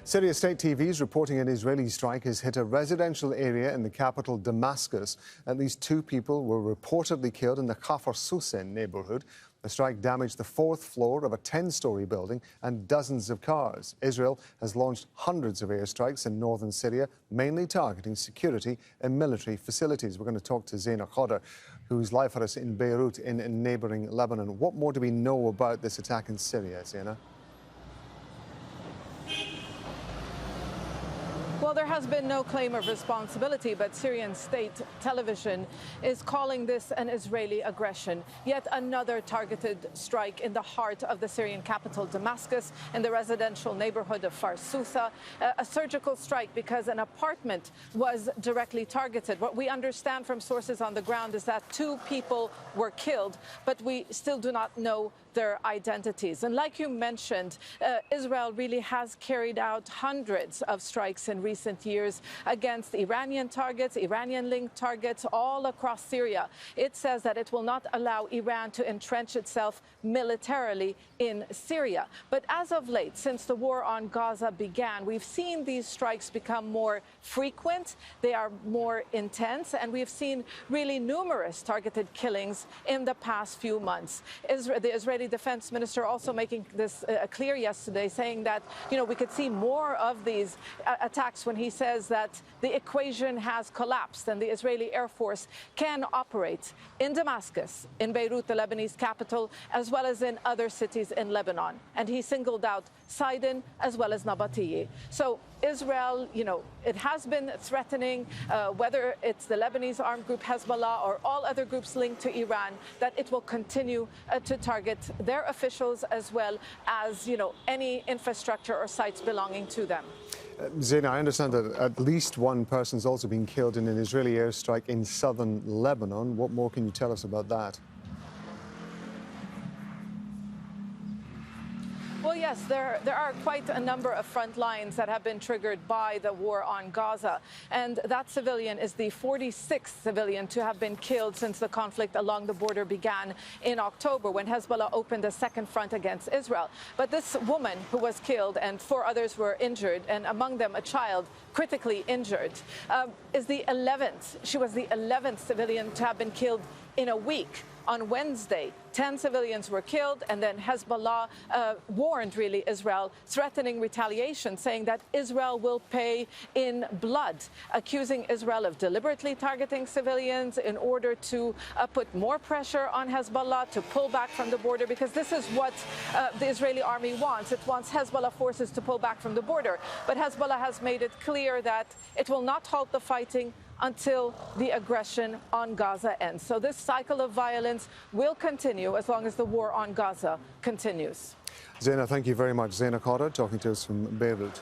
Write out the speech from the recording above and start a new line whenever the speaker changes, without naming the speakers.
Syria State TV is reporting an Israeli strike has hit a residential area in the capital Damascus. At least 2 people were reportedly killed in the Kafr Sousa neighbourhood. The strike damaged the 4th floor of a 10-storey building and dozens of cars. Israel has launched hundreds of airstrikes in northern Syria, mainly targeting security and military facilities. We're going to talk to Zeina, who's live for us in Beirut in neighbouring Lebanon. What more do we know about this attack in Syria, Zeina?
Well, there has been no claim of responsibility, but Syrian state television is calling this an Israeli aggression. Yet another targeted strike in the heart of the Syrian capital, Damascus, in the residential neighborhood of Kafr Sousa. A surgical strike because an apartment was directly targeted. What we understand from sources on the ground is that 2 people were killed, but we still do not know their identities. And like you mentioned, Israel really has carried out hundreds of strikes in recent years against Iranian targets, Iranian-linked targets all across Syria. It says that it will not allow Iran to entrench itself militarily in Syria. But as of late, since the war on Gaza began, we've seen these strikes become more frequent, they are more intense, and we've seen really numerous targeted killings in the past few months. The Israeli Defense Minister also making this clear yesterday, saying that, we could see more of these attacks when he says that the equation has collapsed and the Israeli Air Force can operate in Damascus, in Beirut, the Lebanese capital, as well as in other cities in Lebanon. And he singled out Sidon as well as Nabatieh. So Israel, it has been threatening, whether it's the Lebanese armed group Hezbollah or all other groups linked to Iran, that it will continue to target their officials as well as, any infrastructure or sites belonging to them.
Zeina, I understand that at least 1 person's also been killed in an Israeli airstrike in southern Lebanon. What more can you tell us about that?
Well, yes, there are quite a number of front lines that have been triggered by the war on Gaza. And that civilian is the 46th civilian to have been killed since the conflict along the border began in October, when Hezbollah opened a second front against Israel. But this woman who was killed and 4 others were injured, and among them a child critically injured, is the 11th. She was the 11th civilian to have been killed in a week. On Wednesday, 10 civilians were killed, and then Hezbollah warned Israel, threatening retaliation, saying that Israel will pay in blood, accusing Israel of deliberately targeting civilians in order to put more pressure on Hezbollah to pull back from the border, because this is what the Israeli army wants. It wants Hezbollah forces to pull back from the border. But Hezbollah has made it clear that it will not halt the fighting until the aggression on Gaza ends. So this cycle of violence will continue as long as the war on Gaza continues.
Zeina, thank you very much. Zeina Khodr talking to us from Beirut.